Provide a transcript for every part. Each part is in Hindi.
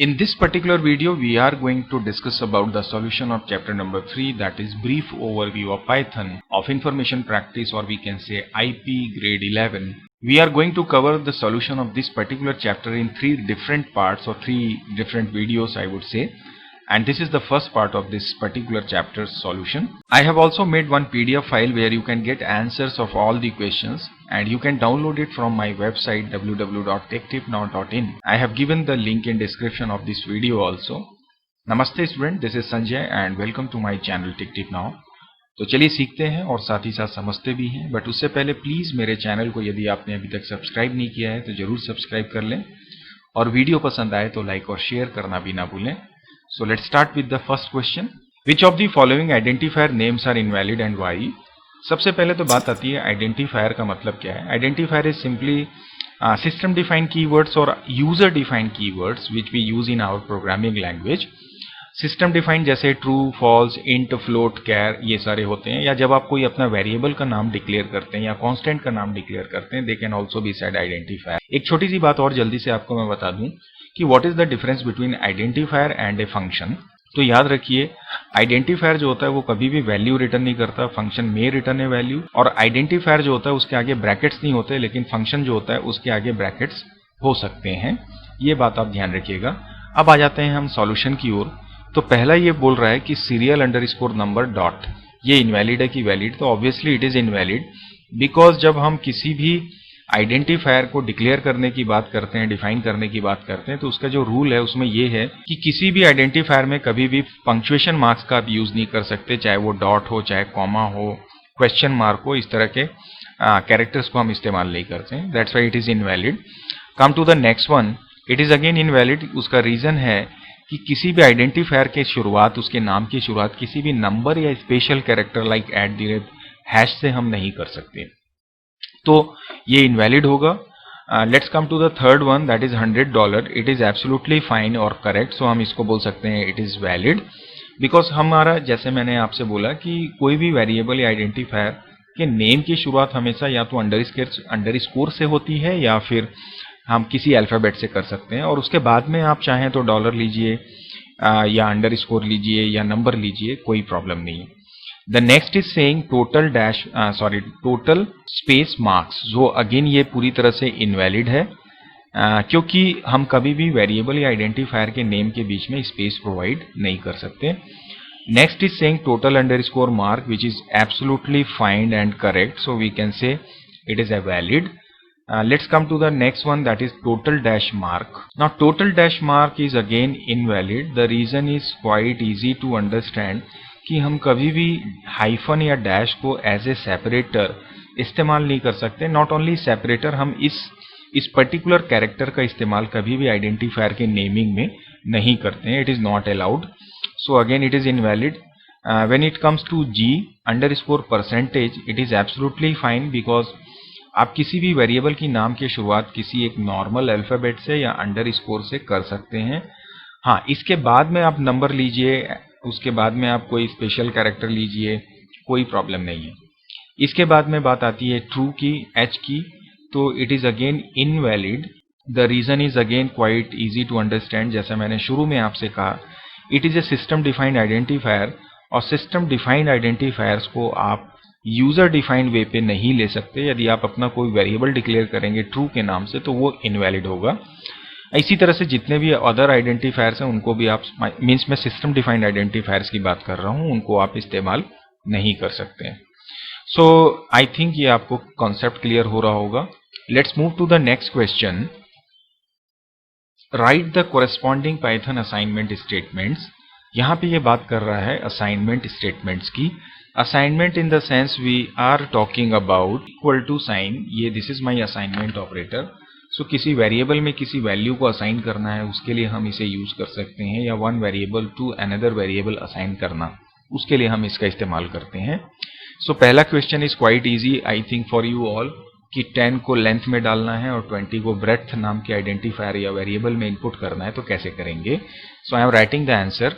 In this particular video, we are going to discuss about the solution of chapter number 3, that is brief overview of Python of information practice, or we can say IP grade 11. We are going to cover the solution of this particular chapter in 3 different parts or 3 different videos, I would say. And this is the first part of this particular chapter's solution. I have also made one PDF file where you can get answers of all the questions, and you can download it from my website www.techtipnow.in. I have given the link in description of this video also. Namaste student, this is Sanjay and welcome to my channel TechTipNow. तो चलिए सीखते हैं और साथ ही साथ समझते भी हैं, बट उससे पहले प्लीज मेरे चैनल को यदि आपने अभी तक सब्सक्राइब नहीं किया है तो जरूर सब्सक्राइब कर लें, और वीडियो पसंद आए तो लाइक और शेयर करना भी ना भूलें. So let's start with the first question. Which of the following identifier names are invalid and why? सबसे पहले तो बात आती है आइडेंटिफायर का मतलब क्या है. Identifier is simply system defined keywords और user defined keywords which we use in our programming language. System defined जैसे true, false, int, float, char, ये सारे होते हैं. या जब आप कोई अपना वेरिएबल का नाम डिक्लेयर करते हैं या कांस्टेंट का नाम डिक्लेयर करते हैं, they can also be said identifier. एक छोटी सी बात और जल्दी से आपको मैं बता दूं कि what is the difference between identifier and a function. तो याद रखिए, आइडेंटिफायर जो होता है वो कभी भी वैल्यू रिटर्न नहीं करता, फंक्शन में रिटर्न है वैल्यू. और आइडेंटिफायर जो होता है उसके आगे ब्रैकेट्स नहीं होते, लेकिन फंक्शन जो होता है उसके आगे ब्रैकेट्स हो सकते हैं. ये बात आप ध्यान रखिएगा. अब आ जाते हैं हम सॉल्यूशन की ओर. तो पहला ये बोल रहा है कि सीरियल अंडरस्कोर नंबर डॉट, ये इनवैलिड है कि वैलिड. तो obviously it is invalid, because जब हम किसी भी आइडेंटिफायर को डिक्लेयर करने की बात करते हैं, डिफाइन करने की बात करते हैं, तो उसका जो रूल है उसमें ये है कि किसी भी आइडेंटिफायर में कभी भी पंक्चुएशन मार्क्स का आप यूज नहीं कर सकते, चाहे वो डॉट हो, चाहे कॉमा हो, क्वेश्चन मार्क हो. इस तरह के कैरेक्टर्स को हम इस्तेमाल नहीं करते हैं. That's why it is invalid. Come to the next one, it is again invalid. उसका रीजन है कि किसी भी आइडेंटिफायर के शुरुआत, उसके नाम की शुरुआत किसी भी नंबर या स्पेशल कैरेक्टर लाइक @ से हम नहीं कर सकते, तो ये इनवैलिड होगा. Let's come to the third one, that is $100. It is absolutely fine और करेक्ट. सो हम इसको बोल सकते हैं इट इज वैलिड, बिकॉज हमारा, जैसे मैंने आपसे बोला कि कोई भी वेरिएबल या आइडेंटिफायर के नेम की शुरुआत हमेशा या तो अंडरस्कोर से होती है या फिर हम किसी अल्फाबेट से कर सकते हैं, और उसके बाद में आप चाहें तो डॉलर लीजिए या अंडरस्कोर लीजिए या नंबर लीजिए, कोई प्रॉब्लम नहीं है. The next is saying total space marks. जो अगेन ये पूरी तरह से इनवैलिड है, क्योंकि हम कभी भी वेरिएबल या आइडेंटिफायर के नेम के बीच में स्पेस प्रोवाइड नहीं कर सकते. Next is saying total underscore mark, which is absolutely fine and correct. So we can say it is a valid. Let's come to the next one, that is total dash mark. Now total dash mark is again invalid. The reason is quite easy to understand कि हम कभी भी हाइफन या डैश को एज ए सेपरेटर इस्तेमाल नहीं कर सकते. नॉट ओनली सेपरेटर, हम इस पर्टिकुलर कैरेक्टर का इस्तेमाल कभी भी आइडेंटिफायर के नेमिंग में नहीं करते हैं. It is not allowed. So again it is invalid. When it comes to G_%, it is absolutely fine, because आप किसी भी वेरिएबल की नाम की शुरुआत किसी एक नॉर्मल अल्फाबेट से या अंडरस्कोर से कर सकते हैं. हाँ, इसके बाद में आप नंबर लीजिए, उसके बाद में आप कोई स्पेशल कैरेक्टर लीजिए, कोई प्रॉब्लम नहीं है. इसके बाद में बात आती है ट्रू की, H की. तो it is again invalid. The reason is again quite easy to understand. जैसा मैंने शुरू में आपसे कहा, it is a system defined identifier, और सिस्टम डिफाइंड आइडेंटिफायर्स को आप यूजर डिफाइंड वे पे नहीं ले सकते. यदि आप अपना कोई वेरिएबल डिक्लेयर करेंगे ट्रू के नाम से तो वो इनवैलिड होगा. इसी तरह से जितने भी अदर आइडेंटिफायर्स हैं उनको भी आप, मीन्स मैं सिस्टम डिफाइंड आइडेंटिफायर्स की बात कर रहा हूं, उनको आप इस्तेमाल नहीं कर सकते हैं. सो आई थिंक ये आपको कॉन्सेप्ट क्लियर हो रहा होगा. Let's move to the next question. Write the corresponding Python assignment statements. यहाँ पे ये बात कर रहा है असाइनमेंट स्टेटमेंट्स की. Assignment in the sense we are talking about equal to sign, ये this is my assignment operator. So किसी वेरिएबल में किसी वैल्यू को असाइन करना है, उसके लिए हम इसे यूज कर सकते हैं, या one variable to another variable assign करना, उसके लिए हम इसका इस्तेमाल करते हैं. सो पहला question is quite easy I think for you all, कि 10 को लेंथ में डालना है और 20 को ब्रेड्थ नाम के आइडेंटिफायर या वेरिएबल में इनपुट करना है, तो कैसे करेंगे. So I am writing the answer.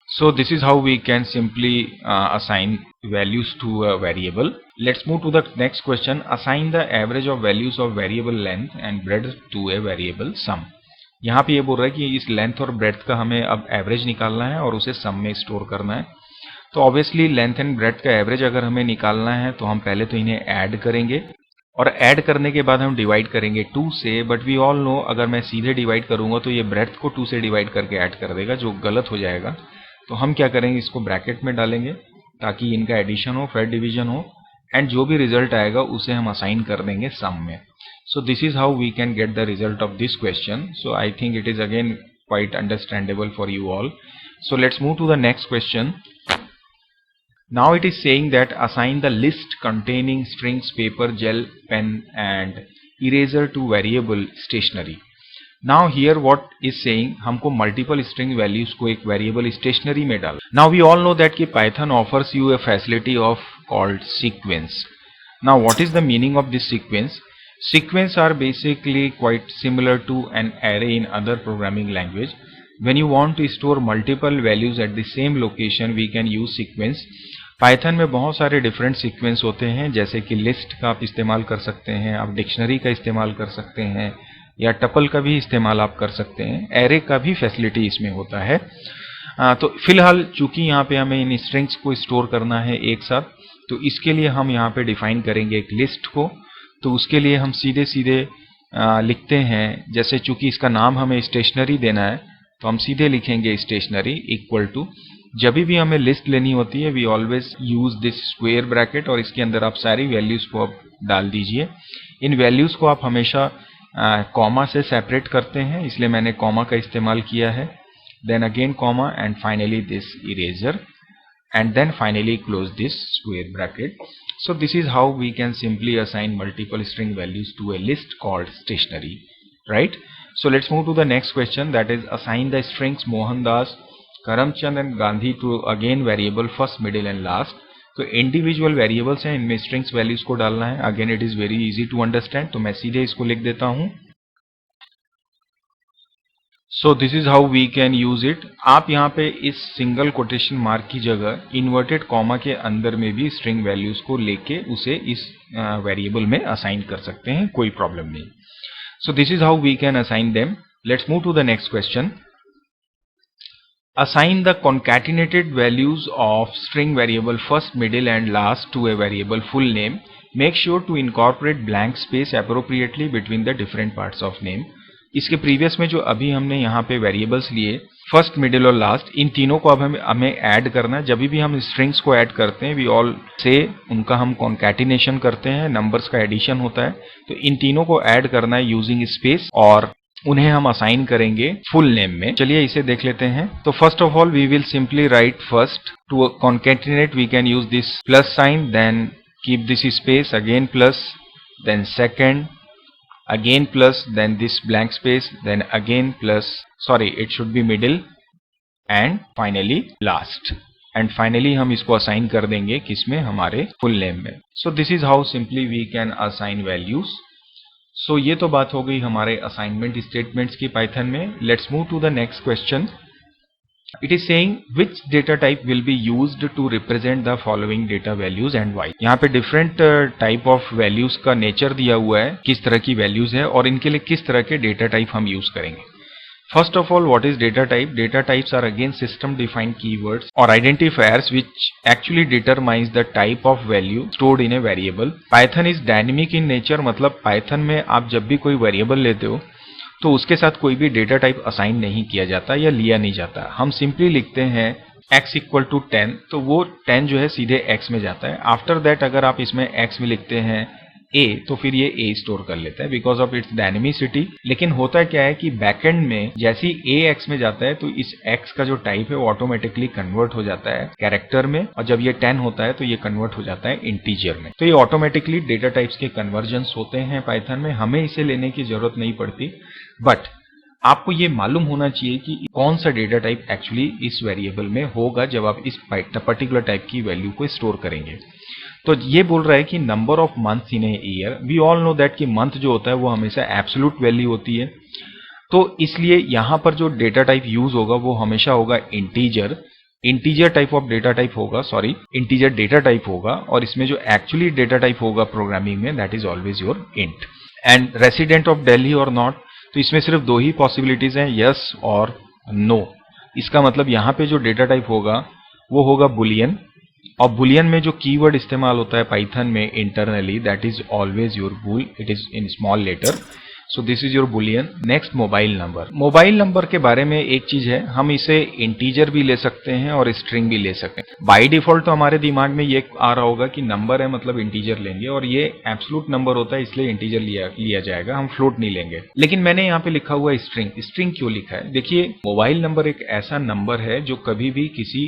So this is how we can simply assign values to a variable. Let's move to the next question. Assign the average of values of variable length and breadth to a variable sum. यहाँ पे ये बोल रहा है कि इस लेंथ और ब्रेड्थ का हमें अब एवरेज निकालना है और उसे सम में स्टोर करना है। तो ऑब्वियसली लेंथ एंड ब्रेड्थ का एवरेज अगर हमें निकालना है तो हम पहले तो इन्हें ऐड करेंगे और ऐड करने के बाद हम डिवाइड करेंगे 2 से। बट वी ऑल नो अगर मैं सीधे डिवाइड करूंगा तो ये ब्रेड्थ को 2 से डिवाइड करके ऐड कर देगा, जो गलत हो जाएगा। तो हम क्या करेंगे, इसको ब्रैकेट में डालेंगे ताकि इनका एडिशन हो, फिर डिवीजन हो, एंड जो भी रिजल्ट आएगा उसे हम असाइन कर देंगे सम में। So this is how we can get the result of this question. So I think it is again quite understandable for you all. So let's move to the next question. Now it is saying that assign the list containing strings, paper, gel, pen and eraser to variable stationery. Now here what is saying, हमको multiple string values को एक variable stationery में डाल. Now we all know that कि Python offers you a facility of called sequence. Now what is the meaning of this sequence? Sequence are basically quite similar to an array in other programming language. When you want to store multiple values at the same location, we can use sequence. Python में बहुत सारे डिफरेंट सीक्वेंस होते हैं, जैसे कि लिस्ट का आप इस्तेमाल कर सकते हैं, आप डिक्शनरी का इस्तेमाल कर सकते हैं, या टपल का भी इस्तेमाल आप कर सकते हैं, एरे का भी फैसिलिटी इसमें होता है। तो फिलहाल चूंकि यहाँ पे हमें इन स्ट्रिंग्स को स्टोर करना है एक साथ, तो इसके लिए हम यहाँ पे डिफाइन करेंगे एक लिस्ट को। तो उसके लिए हम सीधे सीधे लिखते हैं, जैसे चूंकि इसका नाम हमें स्टेशनरी देना है तो हम सीधे लिखेंगे स्टेशनरी इक्वल टू, जब भी हमें लिस्ट लेनी होती है we always use this square bracket और इसके अंदर आप सारी वैल्यूज को आप डाल दीजिए। इन वैल्यूज को आप हमेशा कॉमा से सेपरेट करते हैं, इसलिए मैंने कॉमा का इस्तेमाल किया है। Then again comma and finally this eraser and then finally close this square bracket. So this is how we can simply assign multiple string values to a list called stationery, right? So let's move to the next question, that is assign the strings Mohandas, Karamchand and Gandhi to again variable first, middle and last. तो इंडिविजुअल वेरिएबल्स हैं, इनमें स्ट्रिंग्स वैल्यूज को डालना है। Again it is very easy to understand, तो मैं सीधे इसको लिख देता हूं। So this is how we can use it. आप यहाँ पे इस सिंगल कोटेशन मार्क की जगह इन्वर्टेड कॉमा के अंदर में भी स्ट्रिंग वैल्यूज को लेके उसे इस वेरिएबल में असाइन कर सकते हैं, कोई प्रॉब्लम नहीं। So this is how we can assign them. Let's move to the next question. Assign the concatenated values of string variable first, middle and last to a variable full name. Make sure to incorporate blank space appropriately between the different parts of name. इसके प्रीवियस में जो अभी हमने यहाँ पे वेरिएबल्स लिए फर्स्ट, मिडिल और लास्ट, इन तीनों को अब हमें ऐड करना है। जब भी हम स्ट्रिंग्स को ऐड करते हैं वी ऑल से उनका हम कॉन्कैटिनेशन करते हैं, नंबर्स का एडिशन होता है। तो इन तीनों को ऐड करना है यूजिंग स्पेस और उन्हें हम असाइन करेंगे फुल नेम में। चलिए इसे देख लेते हैं। तो first of all we will simply write first, to concatenate we can use this plus sign, then keep this space, again plus, then second, again plus, then this blank space, then again plus, sorry it should be middle and finally last, and finally हम इसको असाइन कर देंगे किसमें, हमारे फुल नेम में। so this is how simply we can assign values. so ये तो बात हो गई हमारे असाइनमेंट स्टेटमेंट्स की पाइथन में। let's move to the next question. It is saying which data type will be used to represent the following data values and why. यहाँ पे different type of values का nature दिया हुआ है, किस तरह की values है और इनके लिए किस तरह के data type हम use करेंगे। First of all, what is data type? Data types are again system defined keywords or identifiers which actually determines the type of value stored in a variable. Python is dynamic in nature, मतलब Python में आप जब भी कोई variable लेते हो तो उसके साथ कोई भी डेटा टाइप असाइन नहीं किया जाता या लिया नहीं जाता। हम सिंपली लिखते हैं x इक्वल टू 10, तो वो 10 जो है सीधे x में जाता है। आफ्टर दैट अगर आप इसमें x में लिखते हैं a, तो फिर ये a स्टोर कर लेता है बिकॉज ऑफ इट्स डायनेमिसिटी। लेकिन होता क्या है कि बैकएंड में जैसे ही a x में जाता है तो इस x का जो टाइप है वो ऑटोमेटिकली कन्वर्ट हो जाता है कैरेक्टर में, और जब ये 10 होता है तो ये कन्वर्ट हो जाता है इंटीजर में। तो ये ऑटोमेटिकली डेटा टाइप्स के कन्वर्जन्स होते हैं पाइथन में, हमें इसे लेने की जरूरत नहीं पड़ती। बट आपको ये मालूम होना चाहिए कि कौन सा डेटा टाइप एक्चुअली इस वेरिएबल में होगा जब आप इस पर्टिकुलर टाइप की वैल्यू को स्टोर करेंगे। तो ये बोल रहा है कि number of months in a year. We all know that कि मंथ जो होता है वो हमेशा एब्सोल्यूट वैल्यू होती है, तो इसलिए यहाँ पर जो डेटा टाइप यूज होगा वो हमेशा होगा integer. Integer type of data type होगा, सॉरी इंटीजर डेटा टाइप होगा, और इसमें जो एक्चुअली डेटा टाइप होगा प्रोग्रामिंग में that is always your int. And resident of Delhi और नॉट, तो इसमें सिर्फ दो ही पॉसिबिलिटीज हैं, यस और नो। इसका मतलब यहाँ पे जो डेटा टाइप होगा वो होगा बुलियन, और बुलियन में जो कीवर्ड इस्तेमाल होता है पाइथन में internally, that is always your bool, it is in small letter, so this is your boolean. Next mobile number. Mobile number के बारे में एक चीज है, हम इसे इंटीजर भी ले सकते हैं और स्ट्रिंग भी ले सकते हैं। बाय डिफॉल्ट तो हमारे दिमाग में ये आ रहा होगा कि नंबर है मतलब इंटीजर लेंगे, और ये एब्सोल्यूट नंबर होता है इसलिए इंटीजर लिया जाएगा, हम फ्लोट नहीं लेंगे। लेकिन मैंने यहाँ पे लिखा हुआ है स्ट्रिंग। स्ट्रिंग क्यों लिखा है? देखिए, मोबाइल नंबर एक ऐसा नंबर है जो कभी भी किसी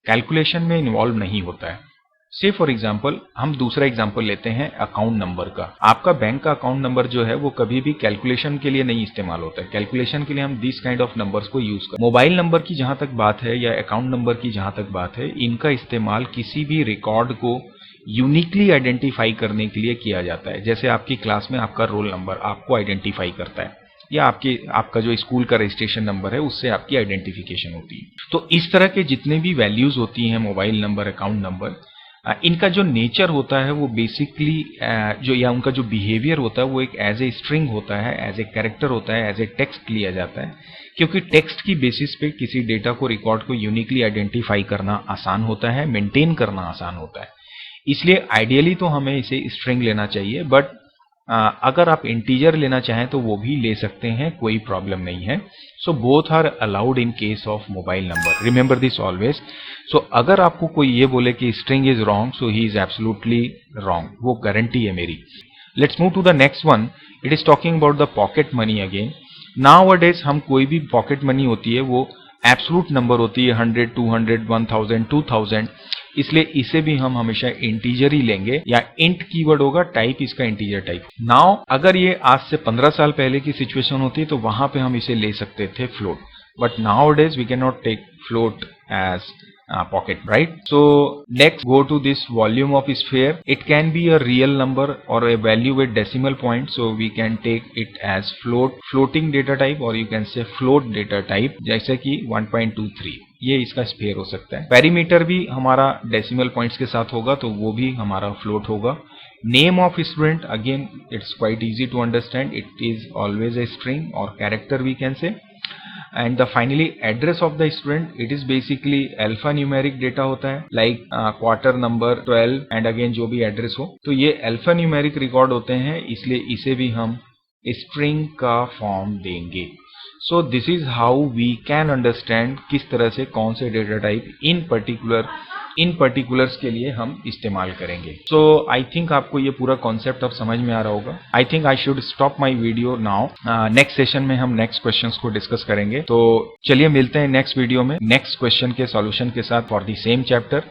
कैलकुलेशन में इन्वॉल्व नहीं होता है। से फॉर एग्जाम्पल, हम दूसरा एग्जाम्पल लेते हैं अकाउंट नंबर का। आपका बैंक का अकाउंट नंबर जो है वो कभी भी कैलकुलेशन के लिए नहीं इस्तेमाल होता है। कैलकुलेशन के लिए हम दिस काइंड ऑफ नंबर्स को यूज करते हैं। मोबाइल नंबर की जहां तक बात है या अकाउंट नंबर की जहां तक बात है, इनका इस्तेमाल किसी भी रिकॉर्ड को यूनिकली आइडेंटिफाई करने के लिए किया जाता है। जैसे आपकी क्लास में आपका रोल नंबर आपको आइडेंटिफाई करता है, या आपका जो स्कूल का रजिस्ट्रेशन नंबर है उससे आपकी आइडेंटिफिकेशन होती है। तो इस तरह के जितने भी वैल्यूज होती हैं मोबाइल नंबर, अकाउंट नंबर, इनका जो नेचर होता है वो बेसिकली जो या उनका जो बिहेवियर होता है वो एक एज ए स्ट्रिंग होता है, एज ए कैरेक्टर होता है, एज ए टेक्स्ट लिया जाता है, क्योंकि टेक्स्ट की बेसिस पे किसी डेटा को, रिकॉर्ड को यूनिकली आइडेंटिफाई करना आसान होता है, मेंटेन करना आसान होता है। इसलिए आइडियली तो हमें इसे स्ट्रिंग लेना चाहिए, बट अगर आप इंटीजर लेना चाहें तो वो भी ले सकते हैं, कोई प्रॉब्लम नहीं है। So both are allowed in case of mobile number, remember this always. So अगर आपको कोई ये बोले कि string is wrong, so he is absolutely wrong, वो गारंटी है मेरी। Let's move to the next one. It is talking about the pocket money again. Nowadays हम कोई भी पॉकेट मनी होती है वो एब्सोल्यूट नंबर होती है, 100, 200, 1000, 2000, इसलिए इसे भी हम हमेशा इंटीजर ही लेंगे, या इंट कीवर्ड होगा, टाइप इसका इंटीजर टाइप। नाउ अगर ये आज से 15 साल पहले की सिचुएशन होती तो वहां पे हम इसे ले सकते थे float, but nowadays we can not take float as pocket, right? So next go to this volume of sphere. It can be a real number or a value with decimal point, so we can take it as floating data type, or you can say float data type, जैसे कि 1.23 ये इसका स्फेयर हो सकता है। पेरीमीटर भी हमारा डेसिमल पॉइंट्स के साथ होगा तो वो भी हमारा फ्लोट होगा। Name of student, again it's quite easy to understand, it is always a string और character we can say. And the finally address of the student, it is basically alpha numeric data होता है, like quarter number 12 and again जो भी एड्रेस हो, तो ये अल्फा न्यूमेरिक रिकॉर्ड होते हैं, इसलिए इसे भी हम स्ट्रिंग का फॉर्म देंगे। So this is how we can understand किस तरह से कौन से डेटा टाइप इन पर्टिकुलर्स के लिए हम इस्तेमाल करेंगे। सो आई थिंक आपको ये पूरा कॉन्सेप्ट अब समझ में आ रहा होगा। I think I should stop my video now. Next session में हम नेक्स्ट क्वेश्चंस को डिस्कस करेंगे, तो चलिए मिलते हैं नेक्स्ट वीडियो में नेक्स्ट क्वेश्चन के सॉल्यूशन के साथ for the same chapter.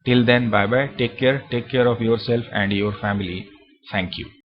Till then bye bye, take care of yourself and your family. Thank you.